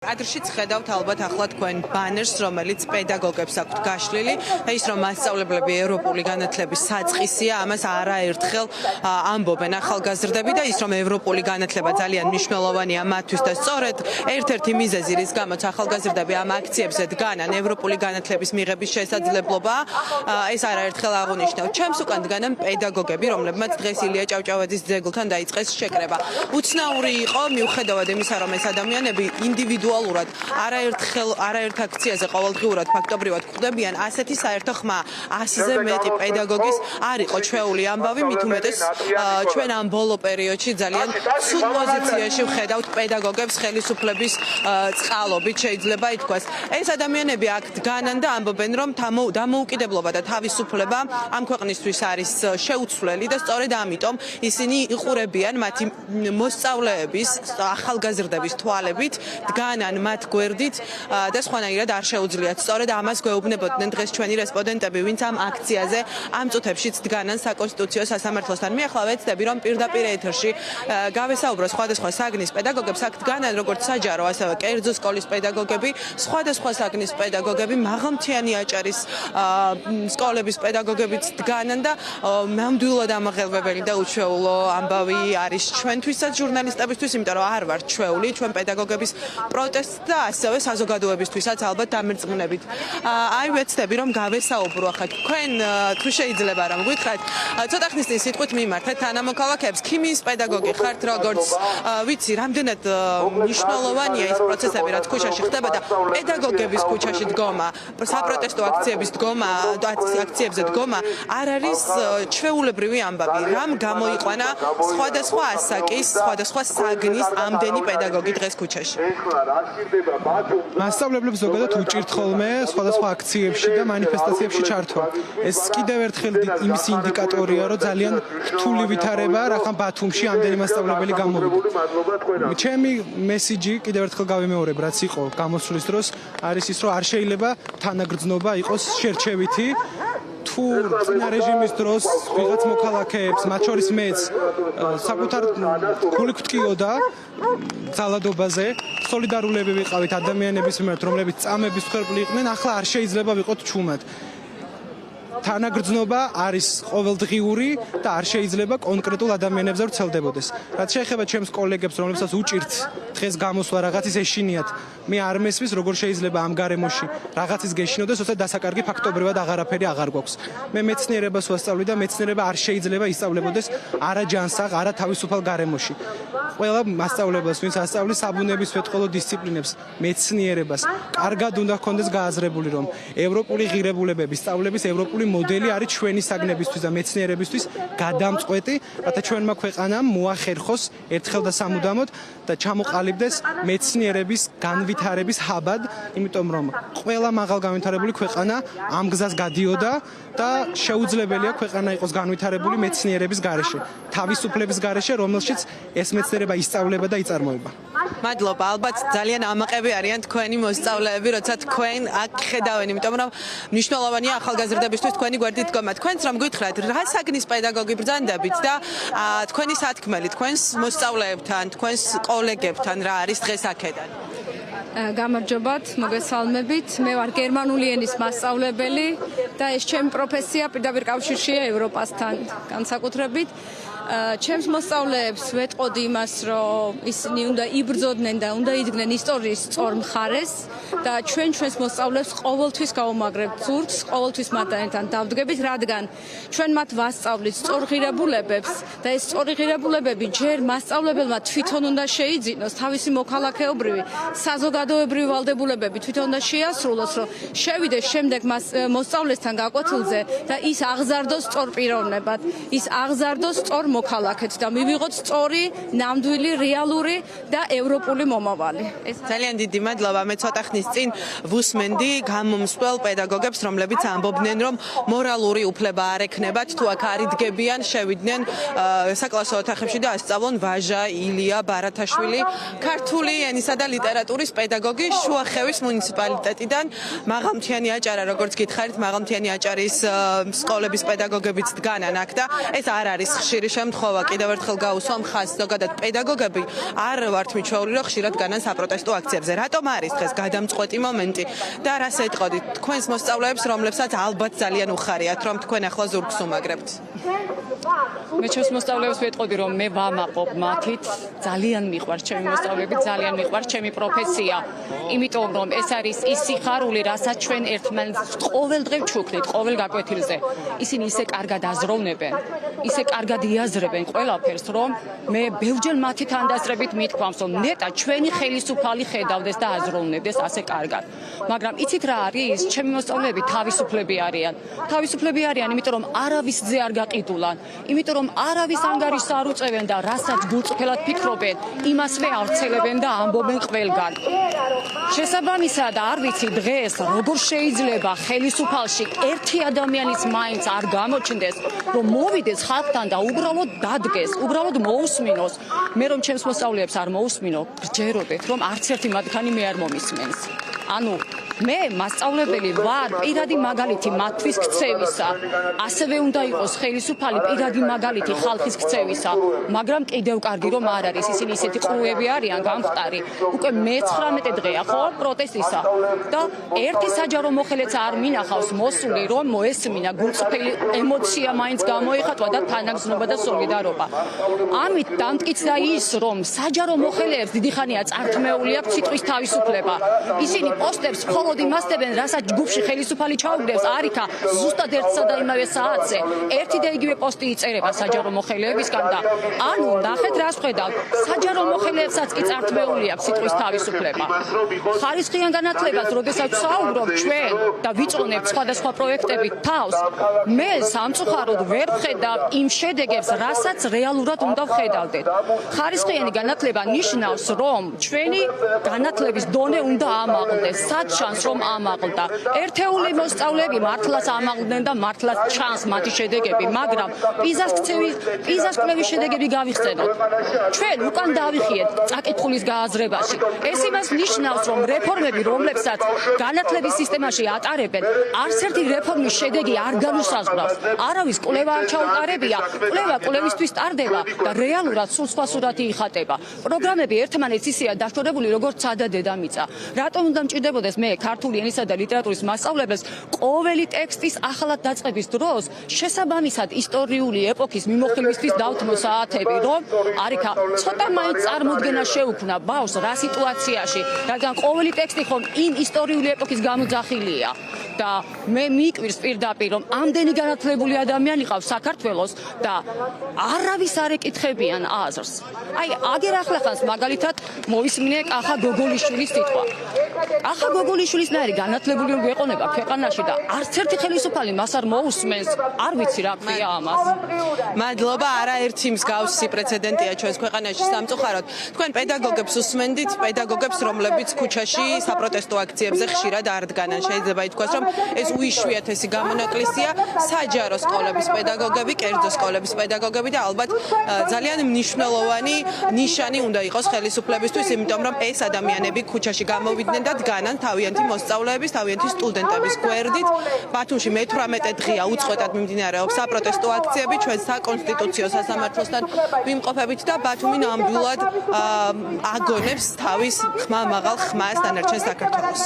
Adrშიც ხედავთ ალბათ ახლა თქვენ ბანერს, რომელიც პედაგოგებს აქვთ გაშლილი და ის რომ მასწავლებლები ევროპული განათლების საწყისია, ამას არაერთხელ ამბობენ ახალგაზრდები და ის რომ ევროპული განათლება ძალიან მნიშვნელოვანია მათთვის და სწორედ ერთ-ერთი მიზეზი რის გამოც ახალგაზრდები ამ აქციებზე დგანან ევროპული განათლების მიღების შესაძლებლობა, ეს არაერთხელ აღუნიშნავთ. ჩემს უკან დგანან პედაგოგები, რომლებმაც დღეს ილია ჭავჭავაძის ძეგლთან დაიწყეს შეკრება. Უცნაური იყო მიუხედავად იმისა, რომ ეს ადამიანები ინდივიდუალურად არაერთ აქციაზე ყოველდღიურად ფაქტობრივად ხვდებიან, ასეთი საერთო ხმა 100-ზე მეტი პედაგოგის არ იყო ჩვეული ამბავი, მით უმეტეს ჩვენ ამ ბოლო პერიოდში ძალიან ცუდ პოზიციაში ვხედავთ პედაგოგებს ხელისუფლების წყალობით შეიძლება ითქვას. ეს ადამიანები აქ დგანან და ამბობენ, რომ დამოუკიდებლობა და თავისუფლება ამ ქვეყნისთვის არის შეუცვლელი და სწორედ ამიტომ ისინი იყურებიან მათი მოსწავლეების, ახალგაზრდების თვალებით, დგანან მათ გვერდით და სხვანაირად არ შეუძლიათ. სწორედ ამას გვეუბნებოდნენ დღეს ჩვენი რესპონდენტები, ვინც ამ აქციაზე ამ წუთებშიც დგანან საკონსტიტუციო სასამართლოსთან. მე ახლა ვეცდები, რომ პირდაპირ ეთერში გავესაუბრო სხვადასხვა საგნის პედაგოგებს, აქ დგანან როგორც საჯარო, ასევე კერძო სკოლის პედაგოგები, სხვადასხვა საგნის პედაგოგები, მაღალმთიანი აჭარის სკოლების პედაგოგებიც დგანან და ნამდვილად ამაღელვებელი და უჩვეულო ამბავი არის ჩვენთვისაც ჟურნალისტებისთვის, იმიტომ რომ არ ვართ ჩვეული, ჩვენ პედაგოგების პროტესტ და ასევე საზოგადოებისთვისაც ალბათ დამერწმუნებით. აი ვეცდები, რომ გავესაუბრო ახლა თქვენ თუ შეიძლება რომ გითხრათ, ცოტა ხნის წინ სიტყვით მიმართეთ თანამოქალაქეებს, ქიმიის პედაგოგი ხართ, როგორც ვიცი, რამდენად მნიშვნელოვანია ეს პროცესები, რაც ქუჩაში ხდება და პედაგოგების ქუჩაში დგომა, საპროტესტო აქციებზე დგომა არ არის ჩვეულებრივი ამბავი. რამ გამოიყვანა სხვადასხვა ასაკის, სხვადასხვა საგნის ამდენი პედაგოგი დღეს ქუჩაში? მასწავლებლებს ზოგადად უჭირთ ხოლმე სხვადასხვა აქციებში და მანიფესტაციებში ჩართვა. ეს კიდევ ერთხელ იმის ინდიკატორია, რომ ძალიან რთული ვითარება რახან ბათუმში ამდენი მასწავლებელი გამოვიდა. ჩემი მესიჯი კიდევ ერთხელ გავიმეორებ, რაც იყო გამოსვლის დროს, არის ის, რომ არ შეიძლება თანაგრძნობა იყოს შერჩევითი. თუ წინა რეჟიმის დროს ვიღაც მოქალაქეებს, მათ შორის მეც, საკუთარ გული გვტკიოდა ძალადობაზე, სოლიდარულები ვიყავით ადამიანების მიმართ, რომლებიც წამების მსხვერპლი იყვნენ, ახლა არ შეიძლება ვიყოთ ჩუმად. თანაგრძნობა არის ყოველდღიური და არ შეიძლება კონკრეტულ ადამიანებზე ვრცელდებოდეს. რაც შეეხება ჩემს კოლეგებს, რომლებსაც უჭირთ დღეს გამოსვლა რაღაცის ეშინიათ, მე არ მესმის, როგორ შეიძლება ამ გარემოში რაღაცის გეშინოდეს, როცა დასაკარგი ფაქტობრივად აღარაფერი აღარ გვაქვს. მე მეცნიერებას ვასწავლი და მეცნიერება არ შეიძლება ისწავლებოდეს არა ჯანსაღ, არა თავისუფალ გარემოში. ყველა მასწავლებლებს, ვინც ასწავლის საბუნების ვეტყოლო დისციპლინებს, მეცნიერებას, კარგად უნდა ჰქონდეს გააზრებული, რომ ევროპული ღირებულებების სწავლების ევროპული მოდელი არის ჩვენი საგნებისთვის და მეცნიერებისთვის გადამწყვეტი, რათა ჩვენმა ქვეყანამ მოახერხოს ერთხელ და სამუდამოდ და ჩამოყალიბდეს მეცნიერების განვითარების ჰაბად, იმიტომ რომ ყველა მაღალ განვითარებული ქვეყანა ამ გზას გადიოდა და შეუძლებელია ქვეყანა იყოს განვითარებული მეცნიერების გარეშე, თავისუფლების გარეშე, რომელშიც ეს მეცნიერება ისწავლება და იწარმოება. მადლობა, ალბათ ძალიან ამაყები არიან თქვენი მოსწავლეები, როცა თქვენ აქ ხედავენ, იმიტომ რომ მნიშვნელოვანია ახალგაზრდებისთვის თქვენი გვერდით დგომა. თქვენც რომ გითხრათ, რა საგნის პედაგოგი ბრძანდებით და თქვენი სათქმელი, თქვენს მოსწავლეებთან, თქვენს კოლეგებთან რა არის დღეს აქედან? გამარჯობათ, მოგესალმებით. მე ვარ გერმანული ენის მასწავლებელი და ეს ჩემი პროფესია პირდაპირ კავშირშია ევროპასთან განსაკუთრებით. ჩემს მოსწავლეებს ვეტყოდი იმას, რომ ისინი უნდა იბრძოდნენ და უნდა იდგნენ ისტორიის სწორ მხარეს და ჩვენს მოსწავლეებს ყოველთვის გავუმაგრებთ ზურგს, ყოველთვის მათთან დავდგებით, რადგან ჩვენ მათ ვასწავლით სწორ ღირებულებებს და ეს სწორი ღირებულებები ჯერ მასწავლებელმა თვითონ უნდა შეიძინოს, თავისი მოქალაქეობრივი, საზოგადოებრივი ვალდებულებები თვითონ უნდა შეასრულოს, რომ შევიდეს შემდეგ მოსწავლესთან გაკვეთილზე და ის აღზარდოს სწორ პიროვნებად, ის აღზარდოს სწორ მოქალაქედ და მივიღოთ სწორი, ნამდვილი, რეალური და ევროპული მომავალი. ძალიან დიდი მადლობა. მე ცოტა ხნის წინ ვუსმენდი გამომსვლელ პედაგოგებს, რომლებიც ამბობდნენ, რომ მორალური უფლება არ ექნებათ, თუ აქ არიდგებიან, შევიდნენ საკლასო ოთახებში და ასწავლონ ვაჟა ილია ბარათაშვილი, ქართული ენისა და ლიტერატურის პედაგოგი შუახევის მუნიციპალიტეტიდან, მაღალმთიანი აჭარა, როგორც გითხარით, მაღალმთიანი აჭარის სკოლების პედაგოგებიც დგანან აქ და ეს არ არის ხშირი შემთხვევა კიდევ ერთხელ გაუსვამ ხაზს, ზოგადად პედაგოგები არ ვართ მიჩვეული, რომ ხშირად განან საპროტესტო აქციებზე. რატომ არის დღეს გადამწყვეტი მომენტი და რას ეტყოდით თქვენს მოსწავლეებს, რომლებსაც ალბათ ძალიან უხარიათ, რომ თქვენ ახლა ზურგს უმაგრებთ? მე ჩემს მოსწავლეებს ვეტყოდი, რომ მე ვამაყობ მათით, ძალიან მიყვარს ჩემი მოსწავლეები, ძალიან მიყვარს ჩემი პროფესია, იმიტომ რომ ეს არის ის სიხარული, რასაც ჩვენ ერთმანეთს ყოველდღე ვჩუქნით, ყოველ გაკვეთილზე. ისინი ისე კარგად აზროვნებენ, ისე კარგად იაზრებენ ყველაფერს, რომ მე ბევრჯერ მათი თანდასწრებით მithქვამს, რომ ნეტა ჩვენი ხელისუფალი ხედავდეს და აზროვნებდეს ასე კარგად. მაგრამ იცით რა არის? ჩემი მოსწავლეები თავისუფლები არიან. თავისუფლები არიან, იმიტომ რომ არავის ძე არ გაყიდულან, იმიტომ რომ არავის ანგარიშს არ უწევენ და რასაც გულწრფელად ფიქრობენ, იმასვე ავრცელებენ და ამბობენ ყველგან. შესაბამისად, არ ვიცი დღეს როგორ შეიძლება ხელისუფალში ერთი ადამიანის მაინც არ გამოჩნდეს, რომ მოვიდეს ხალხთან და უბრალოდ დადგეს, უბრალოდ მოусმინოს. მე რომ ჩემს მოსწავლეებს არ მოусმინო, გრჯერობთ, რომ არც ერთი მათგანი მე არ მომისმენს. ანუ მე მასწავლებელი ვარ პირადი მაგალითი მათთვის ქცევისა. ასევე უნდა იყოს ხელისუფალი პირადი მაგალითი ხალხის ქცევისა, მაგრამ კიდევ კარგი რომ არ არის, ისინი ისეთი ყრუები არიან გამხტარი. უკვე მე-19 დღეა ხო პროტესტისა და ერთი საჯარო მოხელეც არ მინახავს მოსული, რომ მოესმინა გულწრფელი ემოცია მაინც გამოიხატვა და თანაგზნობა და სოლიდარობა. ამით დამტკიცდა ის, რომ საჯარო მოხელეებს დიდი ხანია წართმეული აქვს სიტყვის თავისუფლება. ისინი პოსტებს მხოლოდ იმასდებენ, რასაც ჯგუფში ხელისუფალი ჩაუგდებს, არიქა ზუსტად ერთსა და იმავე საათზე ერთი და იგივე პოსტი იწერება საჯარო მოხელეებისგან და ანუ ნახეთ რას ვხედავთ, საჯარო მოხელეებსაც კი წართმეული აქვს სიტყვის თავისუფლება. ხარისხიან განათლებას, როდესაც ვსაუბრობ ჩვენ და ვიწონებთ სხვადასხვა პროექტებით თავს, მე სამწუხაროდ ვერ ვხედავ იმ შედეგებს, რასაც რეალურად უნდა ვხედავდეთ. ხარისხიანი განათლება ნიშნავს, რომ ჩვენი განათლების დონე უნდა ამაღლდეს, სად ჩანს რომ ამაღლდა. ერთეული მოსწავლეები მართლაც ამაღლდნენ და მართლაც ჩანს მათი შედეგები, მაგრამ პიზას კვლევის შედეგები გავიხსენოთ. ჩვენ უკან დავიხიეთ წაკითხulis გააზრებაში. ეს იმას ნიშნავს, რომ რეფორმები, რომლებსაც განათლების სისტემაში ატარებენ, არც ერთი რეფორმის შედეგი არ განუსაზღვრავს. არავის კვლევა არ ჩაუტარებია, კვლევა კვლევისთვის ტარდება და რეალურად სულ სხვა სურათი იხატება. პროგრამები ერთმანეთს ისეა დაშორებული, როგორც ცა და დედამიწა. რატომ უნდა მჭირდებოდეს მე ქართული ენისა და ლიტერატურის მასწავლებლებს ყოველი ტექსტის ახალად დაწყების დროს შესაბამისად ისტორიული ეპოქის მიმოხილვისთვის დავთმო საათები, რომ არიქა ცოტა მაინც წარმოდგენა შეუქმნა ბავშვს რა სიტუაციაში, რადგან ყოველი ტექსტი ხომ იმ ისტორიული ეპოქის გამოძახილია და მე მიკვირს პირდაპირ, რომ ამდენი განათლებული ადამიანი ყავს საქართველოს და არავის არ ეკითხებიან აზრს. აი, აგერ ახლახანს მაგალითად მოვისმინე კახა გოგოლიშვილის სიტყვა. კახა გოგოლიშვილის ნაირი განათლებული გვეყონება ქვეყანაში და არც ერთი ხელისუფალი მას არ მოусმენს. არ ვიცი რა ქვია ამას. მადლობა, არაერთი მსგავსი პრეცედენტია ჩვენს ქვეყანაში სამწუხაროდ. თქვენ პედაგოგებს უსმენდით, პედაგოგებს, რომლებიც ქუჩაში საპროტესტო აქციებზე ხშირად არდგანან. შეიძლება ითქვას, რომ ეს უიშვიათესი გამონაკლისია საჯარო სკოლების პედაგოგები, კერძო სკოლების პედაგოგები და ალბათ ძალიან მნიშვნელოვანი ნიშანი უნდა იყოს ხელისუფლებისთვის, იმიტომ რომ ეს ადამიანები ქუჩაში გამოვიდნენ და დგანან თავიანთი მოსწავლეების, თავიანთი სტუდენტების გვერდით. ბათუმში მე-18 დღეა უწყვეტად მიმდინარეობს საპროტესტო აქციები ჩვენ საკონსტიტუციო სასამართლოსთან ვიმყოფებით და ბათუმი ნამდვილად აგონებს თავის ხმამაღალ ხმას დანარჩენ საქართველოს.